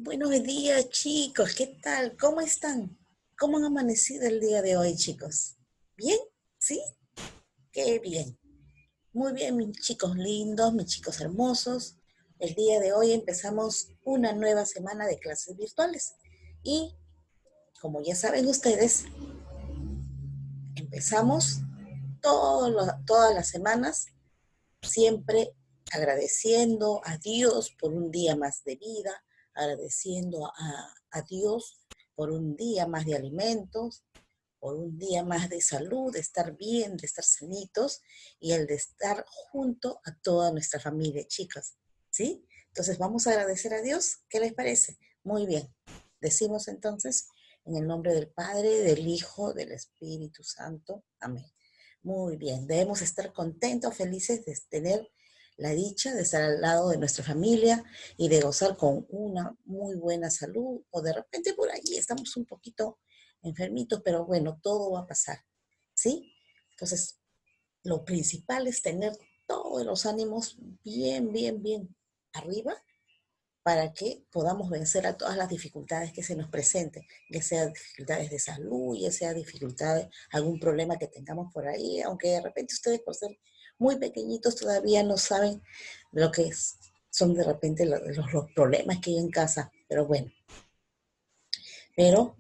Buenos días, chicos. ¿Qué tal? ¿Cómo están? ¿Cómo han amanecido el día de hoy, chicos? ¿Bien? ¿Sí? Qué bien. Muy bien, mis chicos lindos, mis chicos hermosos. El día de hoy empezamos una nueva semana de clases virtuales. Y como ya saben ustedes, empezamos todas las semanas siempre agradeciendo a Dios por un día más de vida, agradeciendo a Dios por un día más de alimentos, por un día más de salud, de estar bien, de estar sanitos y el de estar junto a toda nuestra familia, chicas. ¿Sí? Entonces vamos a agradecer a Dios. ¿Qué les parece? Muy bien. Decimos entonces, en el nombre del Padre, del Hijo, del Espíritu Santo. Amén. Muy bien, debemos estar contentos, felices de tener la dicha de estar al lado de nuestra familia y de gozar con una muy buena salud, o de repente por ahí estamos un poquito enfermitos, pero bueno, todo va a pasar, ¿sí? Entonces, lo principal es tener todos los ánimos bien, bien, bien arriba para que podamos vencer a todas las dificultades que se nos presenten, ya sea dificultades de salud, ya sea dificultades, algún problema que tengamos por ahí, aunque de repente ustedes por ser muy pequeñitos todavía no saben lo que es, son de repente los problemas que hay en casa, pero bueno, pero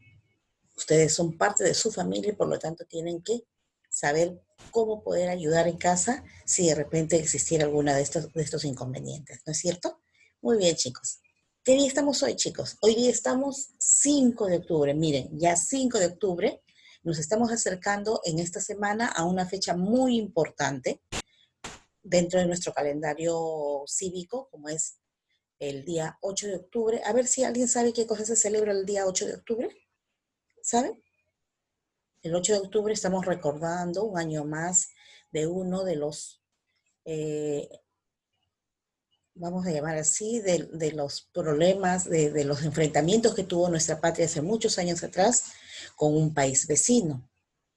ustedes son parte de su familia y por lo tanto tienen que saber cómo poder ayudar en casa si de repente existiera alguna de estos inconvenientes, ¿no es cierto? Muy bien, chicos. ¿Qué día estamos hoy, chicos? Hoy día estamos 5 de octubre. Miren, ya 5 de octubre nos estamos acercando en esta semana a una fecha muy importante dentro de nuestro calendario cívico, como es el día 8 de octubre. A ver si alguien sabe qué cosa se celebra el día 8 de octubre. ¿Saben? El 8 de octubre estamos recordando un año más de uno de los, eh, vamos a llamar así, de los problemas, de los enfrentamientos que tuvo nuestra patria hace muchos años atrás con un país vecino,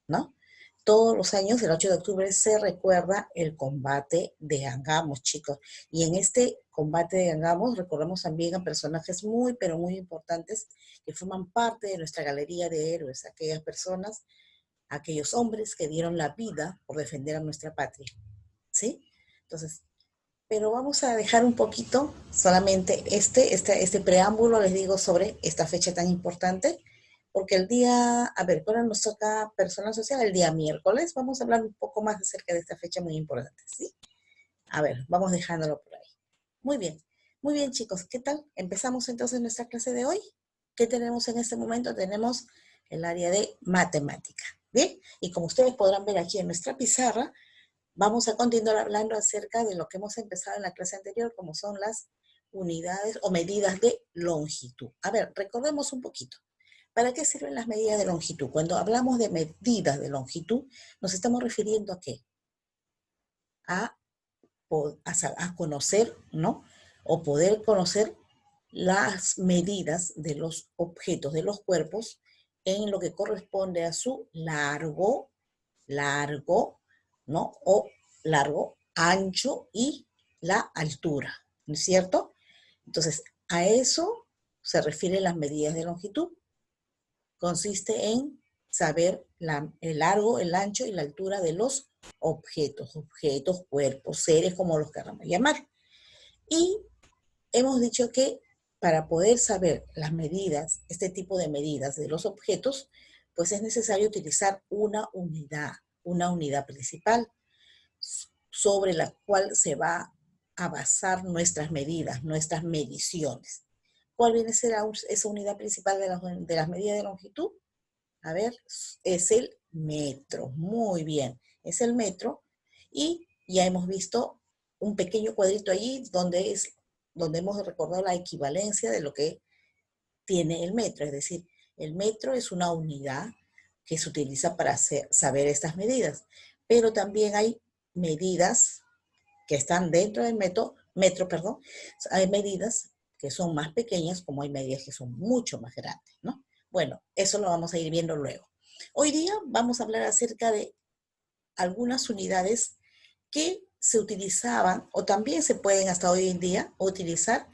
¿no? Todos los años, el 8 de octubre, se recuerda el combate de Angamos, chicos. Y en este combate de Angamos recordamos también a personajes muy, pero muy importantes que forman parte de nuestra galería de héroes, aquellas personas, aquellos hombres que dieron la vida por defender a nuestra patria, ¿sí? Entonces, pero vamos a dejar un poquito solamente este preámbulo, les digo, sobre esta fecha tan importante, porque el día, a ver, ¿cuándo nos toca persona social? El día miércoles, vamos a hablar un poco más acerca de esta fecha muy importante, ¿sí? A ver, vamos dejándolo por ahí. Muy bien chicos, ¿qué tal? Empezamos entonces nuestra clase de hoy. ¿Qué tenemos en este momento? Tenemos el área de matemática, ¿bien? Y como ustedes podrán ver aquí en nuestra pizarra, vamos a continuar hablando acerca de lo que hemos empezado en la clase anterior, como son las unidades o medidas de longitud. A ver, recordemos un poquito. ¿Para qué sirven las medidas de longitud? Cuando hablamos de medidas de longitud, nos estamos refiriendo a qué? A a conocer, ¿no? O poder conocer las medidas de los objetos, de los cuerpos, en lo que corresponde a su largo, ¿no? O largo, ancho y la altura, ¿no es cierto? Entonces, a eso se refieren las medidas de longitud. Consiste en saber el largo, el ancho y la altura de los objetos, cuerpos, seres, como los queramos llamar. Y hemos dicho que para poder saber las medidas, este tipo de medidas de los objetos, pues es necesario utilizar una unidad principal sobre la cual se va a basar nuestras medidas, nuestras mediciones. ¿Cuál viene a ser esa unidad principal de las medidas de longitud? A ver, es el metro. Muy bien, es el metro. Y ya hemos visto un pequeño cuadrito allí donde hemos recordado la equivalencia de lo que tiene el metro. Es decir, el metro es una unidad que se utiliza para saber estas medidas. Pero también hay medidas que están dentro del metro. Hay medidas que son más pequeñas, como hay medidas que son mucho más grandes, ¿no? Bueno, eso lo vamos a ir viendo luego. Hoy día vamos a hablar acerca de algunas unidades que se utilizaban o también se pueden hasta hoy en día utilizar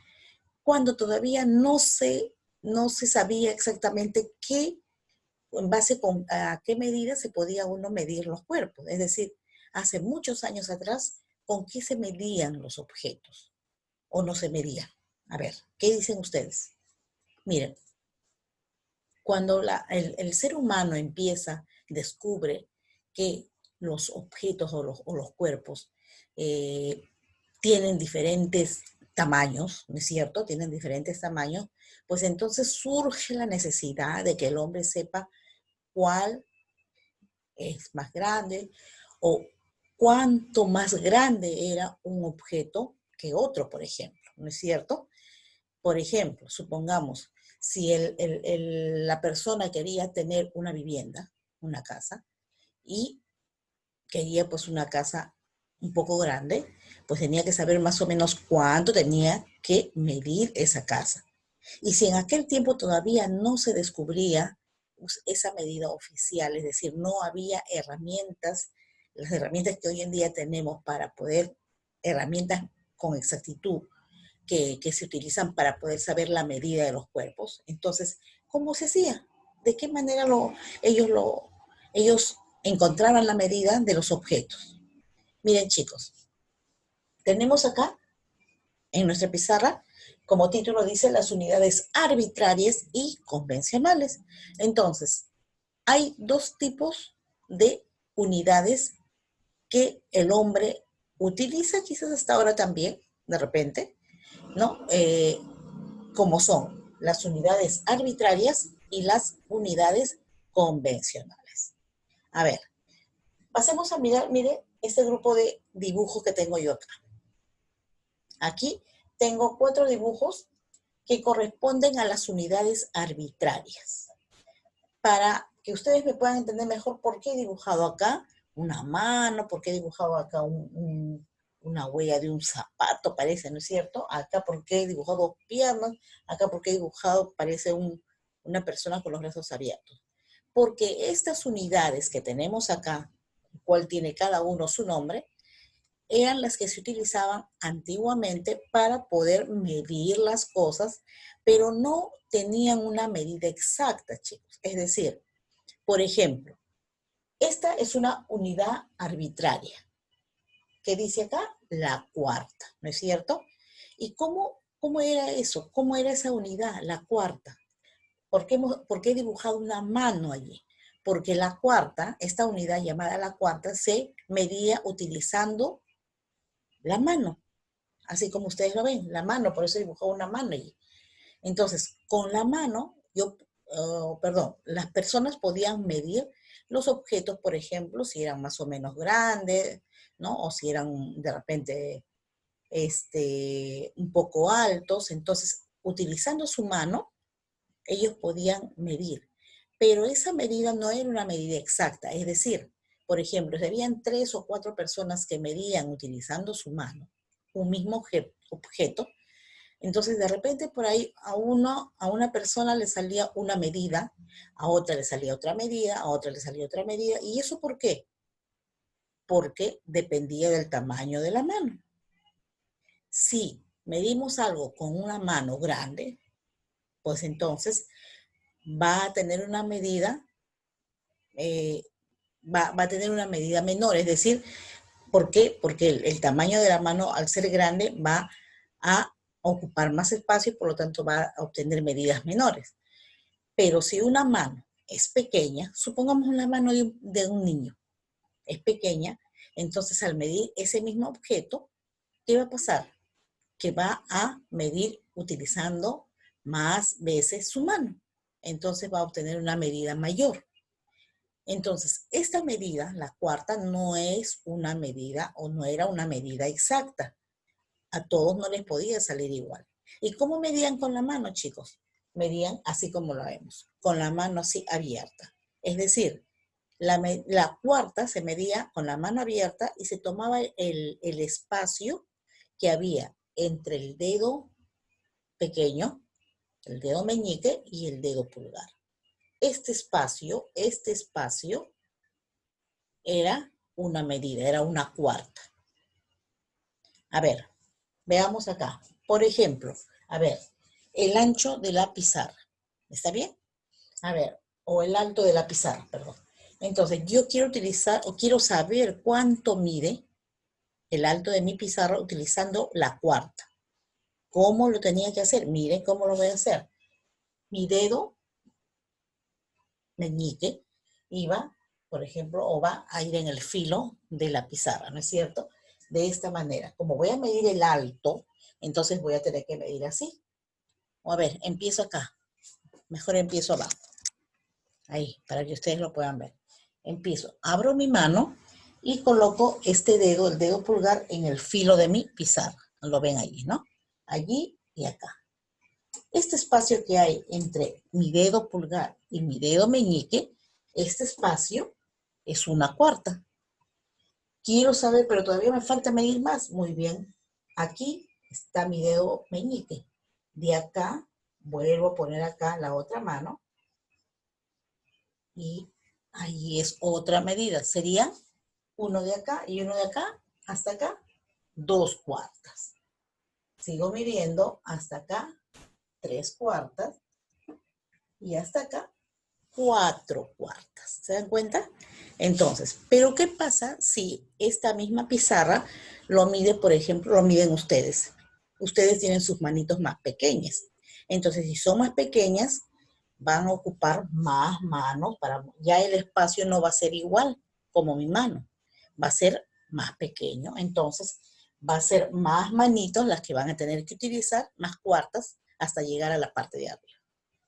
cuando todavía no se sabía exactamente qué, en base a qué medida se podía uno medir los cuerpos. Es decir, hace muchos años atrás, ¿con qué se medían los objetos? ¿O no se medían? A ver, ¿qué dicen ustedes? Miren, cuando el ser humano empieza, descubre que los objetos o los cuerpos eh, tienen diferentes tamaños, ¿no es cierto? Tienen diferentes tamaños, pues entonces surge la necesidad de que el hombre sepa cuál es más grande o cuánto más grande era un objeto que otro, por ejemplo, ¿no es cierto? Por ejemplo, supongamos, si la persona quería tener una vivienda, una casa, y quería pues una casa un poco grande, pues tenía que saber más o menos cuánto tenía que medir esa casa. Y si en aquel tiempo todavía no se descubría pues, esa medida oficial, es decir, no había herramientas, las herramientas que hoy en día tenemos para poder, herramientas con exactitud, que se utilizan para poder saber la medida de los cuerpos. Entonces, ¿cómo se hacía? ¿De qué manera ellos encontraban la medida de los objetos? Miren, chicos, tenemos acá en nuestra pizarra, como título dice, las unidades arbitrarias y convencionales. Entonces, hay dos tipos de unidades que el hombre utiliza, quizás hasta ahora también, de repente, ¿no? Como son las unidades arbitrarias y las unidades convencionales. A ver, pasemos a mirar, mire, este grupo de dibujos que tengo yo acá. Aquí tengo 4 dibujos que corresponden a las unidades arbitrarias. Para que ustedes me puedan entender mejor por qué he dibujado acá una mano, por qué he dibujado acá una huella de un zapato, parece, ¿no es cierto? Acá por qué he dibujado 2 piernas, acá por qué he dibujado, parece una persona con los brazos abiertos. Porque estas unidades que tenemos acá, cuál tiene cada uno su nombre, eran las que se utilizaban antiguamente para poder medir las cosas, pero no tenían una medida exacta, chicos. Es decir, por ejemplo, esta es una unidad arbitraria. ¿Qué dice acá? La cuarta, ¿no es cierto? ¿Y cómo era eso? ¿Cómo era esa unidad, la cuarta? ¿Por qué he dibujado una mano allí? Porque la cuarta, esta unidad llamada la cuarta, se medía utilizando la mano, así como ustedes lo ven, la mano, por eso dibujó una mano allí. Entonces, con la mano, perdón, las personas podían medir los objetos, por ejemplo, si eran más o menos grandes, ¿no? O si eran de repente un poco altos. Entonces, utilizando su mano, ellos podían medir. Pero esa medida no era una medida exacta. Es decir, por ejemplo, si habían 3 o 4 personas que medían utilizando su mano un mismo objeto, entonces de repente por ahí a una persona le salía una medida, a otra le salía otra medida, a otra le salía otra medida. ¿Y eso por qué? Porque dependía del tamaño de la mano. Si medimos algo con una mano grande, pues entonces va a tener una medida, eh, va a tener una medida menor. Es decir, ¿por qué? Porque el tamaño de la mano, al ser grande, va a ocupar más espacio y por lo tanto va a obtener medidas menores. Pero si una mano es pequeña, supongamos la mano de un niño, es pequeña, entonces al medir ese mismo objeto, ¿qué va a pasar? Que va a medir utilizando más veces su mano. Entonces va a obtener una medida mayor. Entonces, esta medida, la cuarta, no es una medida o no era una medida exacta. A todos no les podía salir igual. ¿Y cómo medían con la mano, chicos? Medían así como lo vemos, con la mano así abierta. Es decir, la cuarta se medía con la mano abierta y se tomaba el espacio que había entre el dedo pequeño, el dedo meñique y el dedo pulgar. Este espacio era una medida, era una cuarta. A ver, veamos acá. Por ejemplo, a ver, el ancho de la pizarra. ¿Está bien? A ver, o el alto de la pizarra, perdón. Entonces, yo quiero utilizar o quiero saber cuánto mide el alto de mi pizarra utilizando la cuarta. ¿Cómo lo tenía que hacer? Miren cómo lo voy a hacer. Mi dedo meñique iba, por ejemplo, o va a ir en el filo de la pizarra, ¿no es cierto? De esta manera. Como voy a medir el alto, entonces voy a tener que medir así. A ver, empiezo acá. Mejor empiezo abajo. Ahí, para que ustedes lo puedan ver. Empiezo, abro mi mano y coloco este dedo, el dedo pulgar, en el filo de mi pizarra. Lo ven allí, ¿no? Allí y acá. Este espacio que hay entre mi dedo pulgar y mi dedo meñique, este espacio es una cuarta. Quiero saber, pero todavía me falta medir más. Muy bien. Aquí está mi dedo meñique. De acá, vuelvo a poner acá la otra mano y ahí es otra medida. Sería uno de acá y uno de acá, hasta acá, 2/4. Sigo midiendo hasta acá, 3/4 y hasta acá, 4/4. ¿Se dan cuenta? Entonces, ¿pero qué pasa si esta misma pizarra lo mide, por ejemplo, lo miden ustedes? Ustedes tienen sus manitos más pequeñas. Entonces, si son más pequeñas, van a ocupar más manos para, ya el espacio no va a ser igual como mi mano, va a ser más pequeño, entonces va a ser más manitos las que van a tener que utilizar, más cuartas, hasta llegar a la parte de arriba.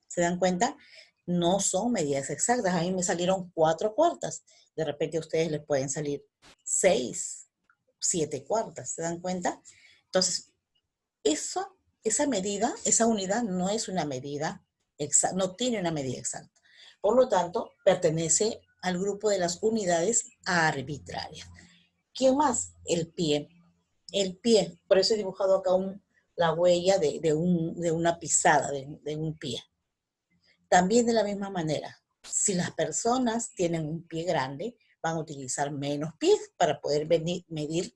¿Se dan cuenta? No son medidas exactas, a mí me salieron 4/4, de repente a ustedes les pueden salir 6, 7/4, ¿se dan cuenta? Entonces, eso, esa medida, esa unidad no es una medida exacta, no tiene una medida exacta. Por lo tanto, pertenece al grupo de las unidades arbitrarias. ¿Quién más? El pie. El pie, por eso he dibujado acá la huella de una pisada, de un pie. También de la misma manera, si las personas tienen un pie grande, van a utilizar menos pies para poder medir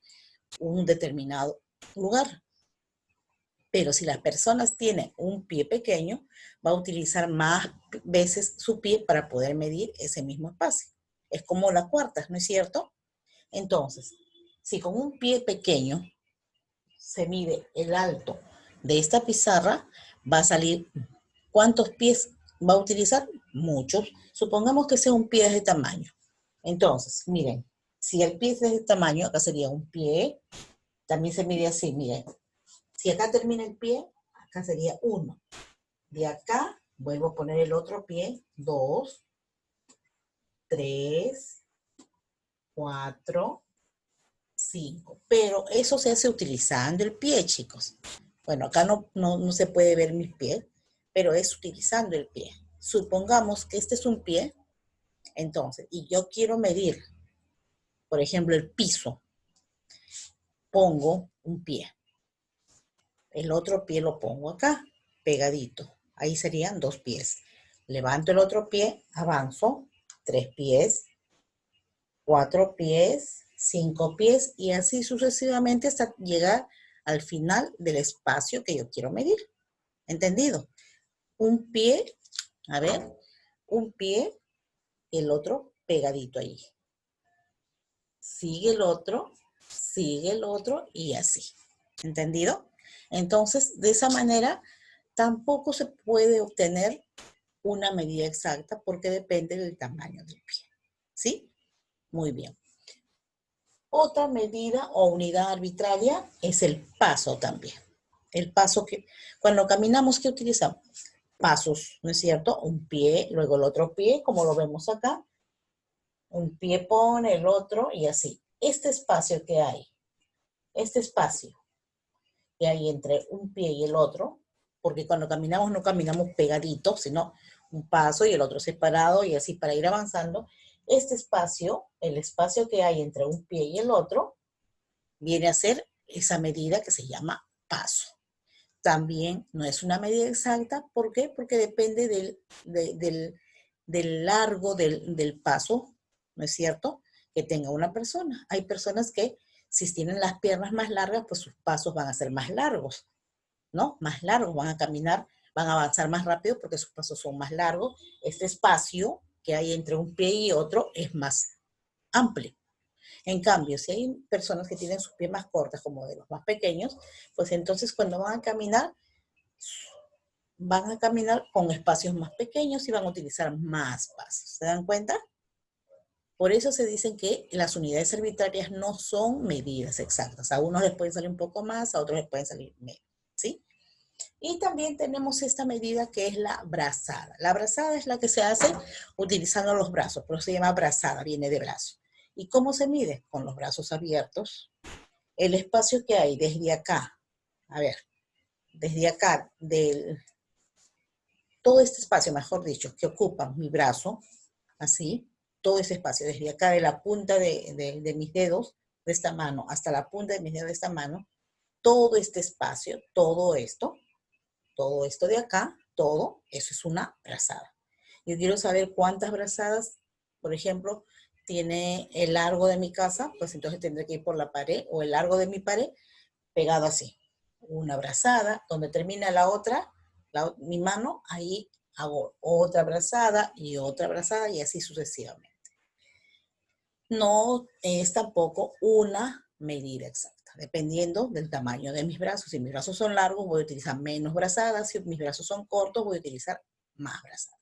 un determinado lugar. Pero si las personas tienen un pie pequeño, va a utilizar más veces su pie para poder medir ese mismo espacio. Es como las cuartas, ¿no es cierto? Entonces, si con un pie pequeño se mide el alto de esta pizarra, va a salir, ¿cuántos pies va a utilizar? Muchos. Supongamos que sea un pie de ese tamaño. Entonces, miren, si el pie es de ese tamaño, acá sería un pie, también se mide así, miren. Si acá termina el pie, acá sería 1. De acá, vuelvo a poner el otro pie, 2, 3, 4, 5. Pero eso se hace utilizando el pie, chicos. Bueno, acá no se puede ver mis pies, pero es utilizando el pie. Supongamos que este es un pie, entonces, y yo quiero medir, por ejemplo, el piso. Pongo un pie. El otro pie lo pongo acá, pegadito. Ahí serían 2 pies. Levanto el otro pie, avanzo, 3 pies, 4 pies, 5 pies y así sucesivamente hasta llegar al final del espacio que yo quiero medir. ¿Entendido? Un pie, a ver, un pie, el otro pegadito ahí. Sigue el otro y así. ¿Entendido? Entonces, de esa manera, tampoco se puede obtener una medida exacta porque depende del tamaño del pie. ¿Sí? Muy bien. Otra medida o unidad arbitraria es el paso también. El paso que, cuando caminamos, ¿qué utilizamos? Pasos, ¿no es cierto? Un pie, luego el otro pie, como lo vemos acá. Un pie pone el otro y así. Este espacio que hay, este espacio que hay entre un pie y el otro, porque cuando caminamos no caminamos pegaditos, sino un paso y el otro separado y así para ir avanzando. Este espacio, el espacio que hay entre un pie y el otro, viene a ser esa medida que se llama paso. También no es una medida exacta, ¿por qué? Porque depende del largo del paso, ¿no es cierto?, que tenga una persona. Hay personas que si tienen las piernas más largas, pues sus pasos van a ser más largos, ¿no? Más largos, van a caminar van a avanzar más rápido porque sus pasos son más largos. Este espacio que hay entre un pie y otro es más amplio. En cambio, si hay personas que tienen sus pies más cortas, como de los más pequeños, pues entonces cuando van a caminar con espacios más pequeños y van a utilizar más pasos. ¿Se dan cuenta? Por eso se dicen que las unidades arbitrarias no son medidas exactas. A unos les pueden salir un poco más, a otros les pueden salir menos, ¿sí? Y también tenemos esta medida que es la brazada. La brazada es la que se hace utilizando los brazos, por eso se llama brazada, viene de brazo. ¿Y cómo se mide? Con los brazos abiertos. El espacio que hay desde acá, a ver, desde acá, todo este espacio, mejor dicho, que ocupa mi brazo, así, todo ese espacio, desde acá de la punta de mis dedos, de esta mano, hasta la punta de mis dedos de esta mano, todo este espacio, todo esto de acá, todo, eso es una brazada. Yo quiero saber cuántas brazadas, por ejemplo, tiene el largo de mi casa, pues entonces tendré que ir por la pared, o el largo de mi pared, pegado así. Una brazada, donde termina la otra, mi mano, ahí hago otra brazada y así sucesivamente. No es tampoco una medida exacta, dependiendo del tamaño de mis brazos. Si mis brazos son largos, voy a utilizar menos brazadas. Si mis brazos son cortos, voy a utilizar más brazadas.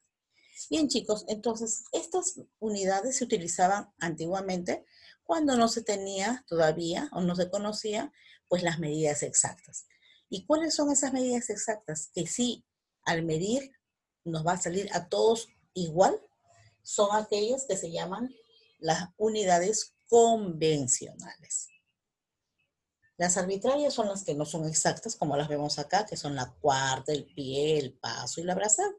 Bien, chicos, entonces estas unidades se utilizaban antiguamente cuando no se tenía todavía o no se conocía pues las medidas exactas. ¿Y cuáles son esas medidas exactas? Que sí, al medir nos va a salir a todos igual, son aquellas que se llaman las unidades convencionales. Las arbitrarias son las que no son exactas, como las vemos acá, que son la cuarta, el pie, el paso y la brazada.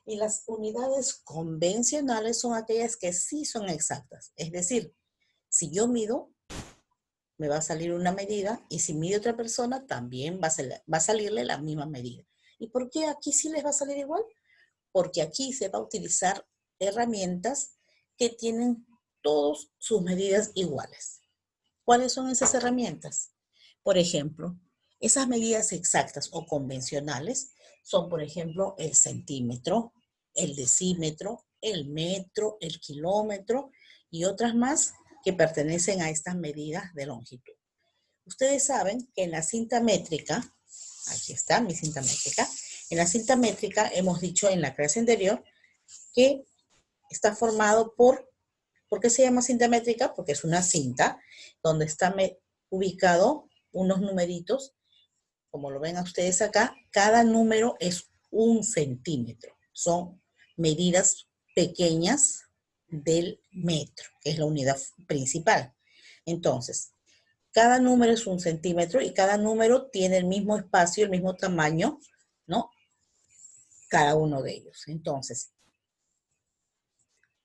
Y las unidades convencionales son aquellas que sí son exactas. Es decir, si yo mido, me va a salir una medida, y si mide otra persona, también va a salirle la misma medida. ¿Y por qué aquí sí les va a salir igual? Porque aquí se va a utilizar herramientas que tienen todas sus medidas iguales. ¿Cuáles son esas herramientas? Por ejemplo, esas medidas exactas o convencionales son, por ejemplo, el centímetro, el decímetro, el metro, el kilómetro y otras más que pertenecen a estas medidas de longitud. Ustedes saben que en la cinta métrica, aquí está mi cinta métrica, en la cinta métrica hemos dicho en la clase anterior que está formado ¿por qué se llama cinta métrica? Porque es una cinta donde está ubicado unos numeritos, como lo ven a ustedes acá, cada número es 1 centímetro. Son medidas pequeñas del metro, que es la unidad principal. Entonces, cada número es 1 centímetro y cada número tiene el mismo espacio, el mismo tamaño, ¿no? Cada uno de ellos. Entonces,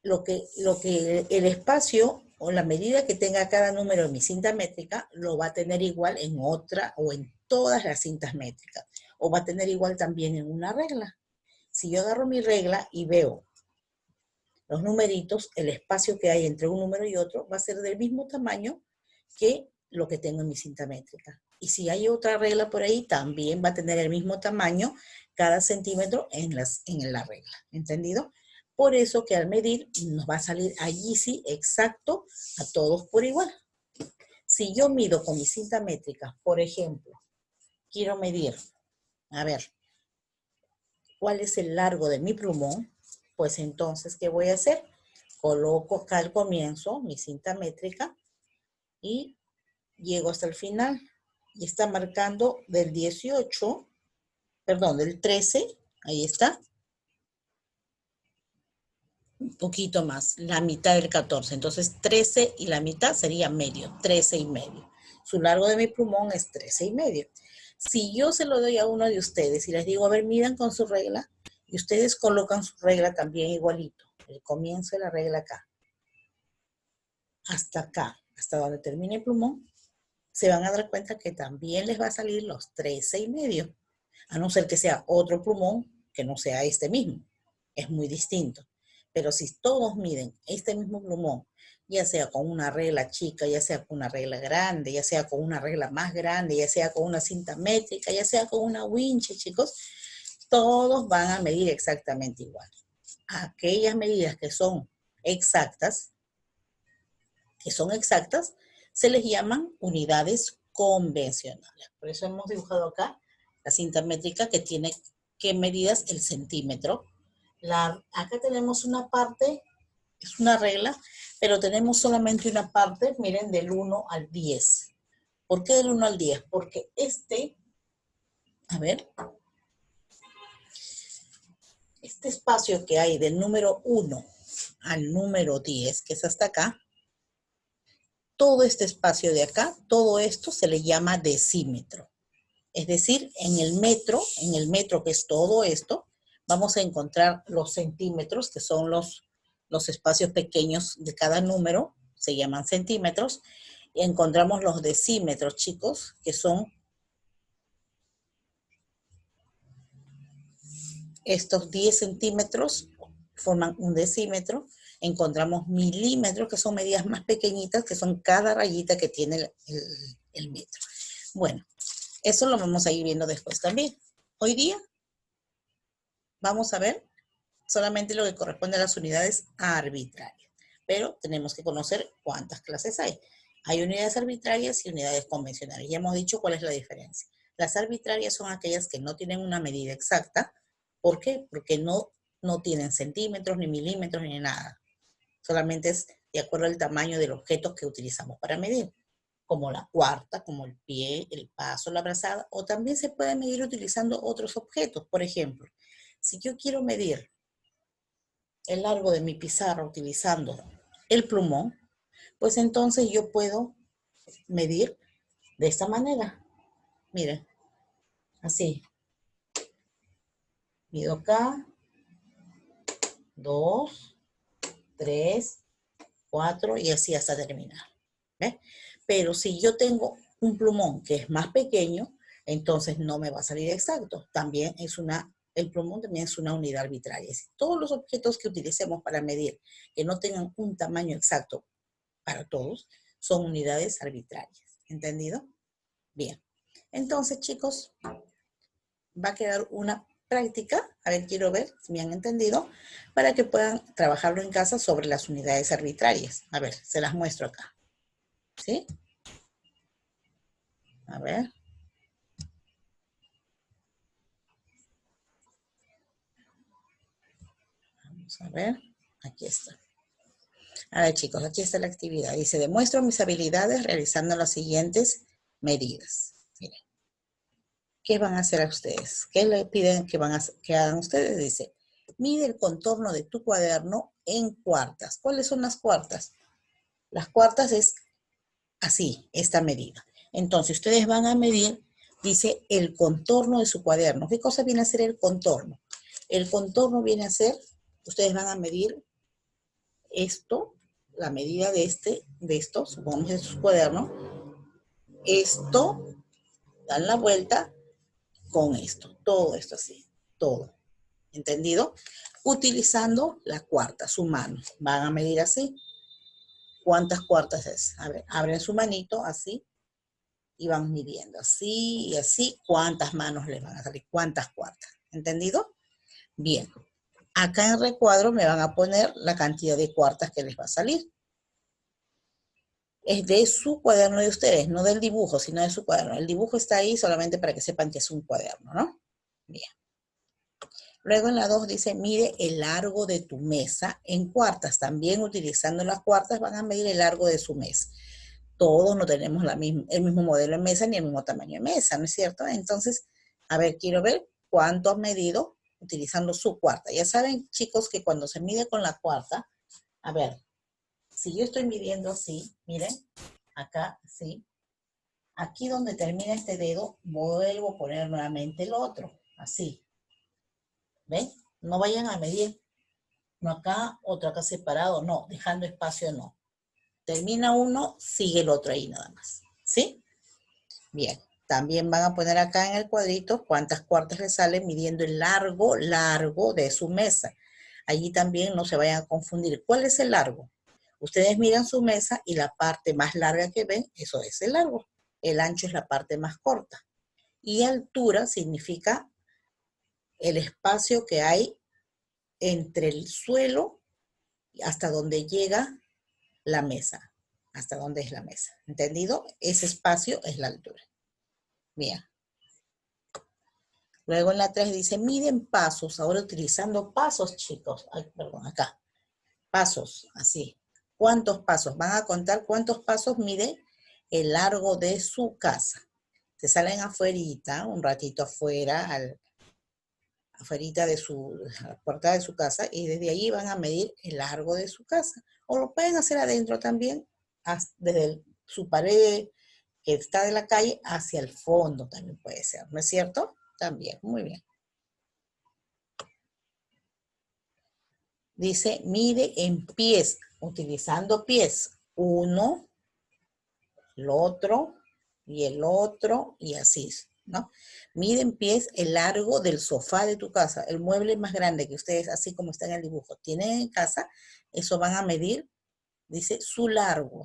lo que el espacio o la medida que tenga cada número en mi cinta métrica lo va a tener igual en otra o en todas las cintas métricas, o va a tener igual también en una regla. Si yo agarro mi regla y veo los numeritos, el espacio que hay entre un número y otro va a ser del mismo tamaño que lo que tengo en mi cinta métrica. Y si hay otra regla por ahí, también va a tener el mismo tamaño cada centímetro en la regla. ¿Entendido? Por eso que al medir nos va a salir allí sí exacto a todos por igual. Si yo mido con mi cinta métrica, por ejemplo, quiero medir, a ver, ¿cuál es el largo de mi plumón? Pues entonces, ¿qué voy a hacer? Coloco acá al comienzo mi cinta métrica y llego hasta el final. Y está marcando del 18, perdón, del 13, ahí está, un poquito más, la mitad del 14. Entonces 13 y la mitad sería medio, 13 y medio. Su largo de mi plumón es 13 y medio. Si yo se lo doy a uno de ustedes y les digo, a ver, midan con su regla, y ustedes colocan su regla también igualito, el comienzo de la regla acá, hasta donde termine el plumón, se van a dar cuenta que también les va a salir los 13 y medio, a no ser que sea otro plumón que no sea este mismo. Es muy distinto. Pero si todos miden este mismo plumón, ya sea con una regla chica, ya sea con una regla grande, ya sea con una regla más grande, ya sea con una cinta métrica, ya sea con una winche, chicos, todos van a medir exactamente igual. Aquellas medidas que son exactas, se les llaman unidades convencionales. Por eso hemos dibujado acá la cinta métrica que tiene ¿qué medidas? El centímetro. Acá tenemos una parte, es una regla, pero tenemos solamente una parte, miren, del 1 al 10. ¿Por qué del 1 al 10? Porque a ver, este espacio que hay del número 1 al número 10, que es hasta acá, todo este espacio de acá, todo esto se le llama decímetro. Es decir, en el metro que es todo esto, vamos a encontrar los centímetros, que son los espacios pequeños de cada número, se llaman centímetros, y encontramos los decímetros, chicos, que son estos 10 centímetros, forman un decímetro. Encontramos milímetros, que son medidas más pequeñitas, que son cada rayita que tiene el metro. Bueno, eso lo vamos a ir viendo después también. Hoy día vamos a ver solamente lo que corresponde a las unidades arbitrarias, pero tenemos que conocer cuántas clases hay. Hay unidades arbitrarias y unidades convencionales. Ya hemos dicho cuál es la diferencia. Las arbitrarias son aquellas que no tienen una medida exacta. ¿Por qué? Porque no tienen centímetros, ni milímetros, ni nada. Solamente es de acuerdo al tamaño del objeto que utilizamos para medir, como la cuarta, como el pie, el paso, la brazada, o también se puede medir utilizando otros objetos. Por ejemplo, si yo quiero medir el largo de mi pizarra utilizando el plumón, pues entonces yo puedo medir de esta manera. Miren, así. Mido acá, 2, 3, 4 y así hasta terminar. ¿Ves? Pero si yo tengo un plumón que es más pequeño, entonces no me va a salir exacto. También el plumón también es una unidad arbitraria. Todos los objetos que utilicemos para medir que no tengan un tamaño exacto para todos son unidades arbitrarias. ¿Entendido? Bien. Entonces, chicos, va a quedar una práctica, a ver, quiero ver si me han entendido, para que puedan trabajarlo en casa sobre las unidades arbitrarias. A ver, se las muestro acá. ¿Sí? A ver. Vamos a ver. Aquí está. A ver, chicos, aquí está la actividad. Dice, demuestro mis habilidades realizando las siguientes medidas. Miren. ¿Qué van a hacer a ustedes? ¿Qué le piden que hagan ustedes? Dice, mide el contorno de tu cuaderno en cuartas. ¿Cuáles son las cuartas? Las cuartas es así, esta medida. Entonces, ustedes van a medir, dice, el contorno de su cuaderno. ¿Qué cosa viene a ser el contorno? El contorno viene a ser, ustedes van a medir esto, la medida de esto, supongamos que es su cuaderno. Esto, dan la vuelta con esto, todo esto así, todo. ¿Entendido? Utilizando la cuarta, su mano. Van a medir así. ¿Cuántas cuartas es? A ver, abren su manito así y van midiendo así y así. ¿Cuántas manos les van a salir? ¿Cuántas cuartas? ¿Entendido? Bien. Acá en el recuadro me van a poner la cantidad de cuartas que les va a salir. Es de su cuaderno de ustedes, no del dibujo, sino de su cuaderno. El dibujo está ahí solamente para que sepan que es un cuaderno, ¿no? Bien. Luego en la 2 dice, mide el largo de tu mesa en cuartas. También utilizando las cuartas van a medir el largo de su mesa. Todos no tenemos el mismo modelo de mesa ni el mismo tamaño de mesa, ¿no es cierto? Entonces, a ver, quiero ver cuánto han medido utilizando su cuarta. Ya saben, chicos, que cuando se mide con la cuarta, a ver, si yo estoy midiendo así, miren, acá, sí, aquí donde termina este dedo, vuelvo a poner nuevamente el otro, así. ¿Ven? No vayan a medir, no acá, otro acá separado, no, dejando espacio no. Termina uno, sigue el otro ahí nada más, ¿sí? Bien, también van a poner acá en el cuadrito cuántas cuartas le salen midiendo el largo de su mesa. Allí también no se vayan a confundir. ¿Cuál es el largo? Ustedes miran su mesa y la parte más larga que ven, eso es el largo. El ancho es la parte más corta. Y altura significa el espacio que hay entre el suelo hasta donde llega la mesa, hasta donde es la mesa. ¿Entendido? Ese espacio es la altura. Bien. Luego en la 3 dice, miden pasos, ahora utilizando pasos, chicos. Ay, perdón, acá. Pasos, así. ¿Cuántos pasos? Van a contar cuántos pasos mide el largo de su casa. Se salen afuerita, un ratito afuera, afuerita de la puerta de su casa, y desde ahí van a medir el largo de su casa. O lo pueden hacer adentro también, desde su pared que está de la calle hacia el fondo también puede ser, ¿no es cierto? También, muy bien. Dice, mide en pies, utilizando pies. Uno, el otro, y así, ¿no? Mide en pies el largo del sofá de tu casa. El mueble más grande que ustedes, así como está en el dibujo, tienen en casa, eso van a medir, dice, su largo,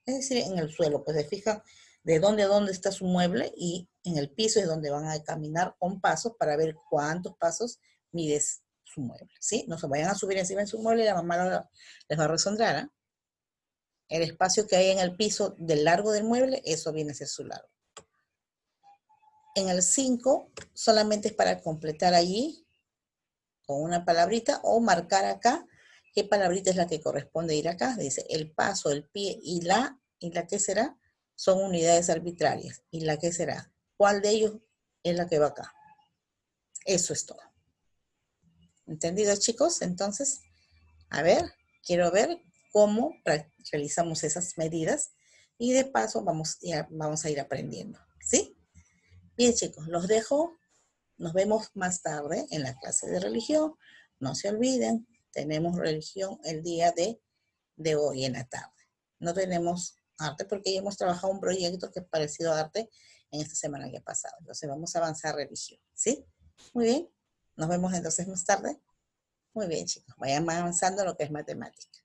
es decir, en el suelo, pues se fijan de dónde a dónde está su mueble y en el piso es donde van a caminar con pasos para ver cuántos pasos mides su mueble, ¿sí? No se vayan a subir encima de su mueble y la mamá les va a resondrar, ¿eh? El espacio que hay en el piso del largo del mueble, eso viene a ser su largo. En el 5 solamente es para completar allí con una palabrita o marcar acá qué palabrita es la que corresponde ir acá. Dice el paso, el pie y la ¿qué será? Son unidades arbitrarias. ¿Y la qué será? ¿Cuál de ellos es la que va acá? Eso es todo. ¿Entendido, chicos? Entonces, a ver, quiero ver cómo realizamos esas medidas y de paso vamos a ir aprendiendo, ¿sí? Bien, chicos, los dejo. Nos vemos más tarde en la clase de religión. No se olviden, tenemos religión el día de hoy en la tarde. No tenemos arte porque ya hemos trabajado un proyecto que es parecido a arte en esta semana que ha pasado. Entonces vamos a avanzar religión, ¿sí? Muy bien. Nos vemos entonces más tarde. Muy bien, chicos. Vayan avanzando en lo que es matemática.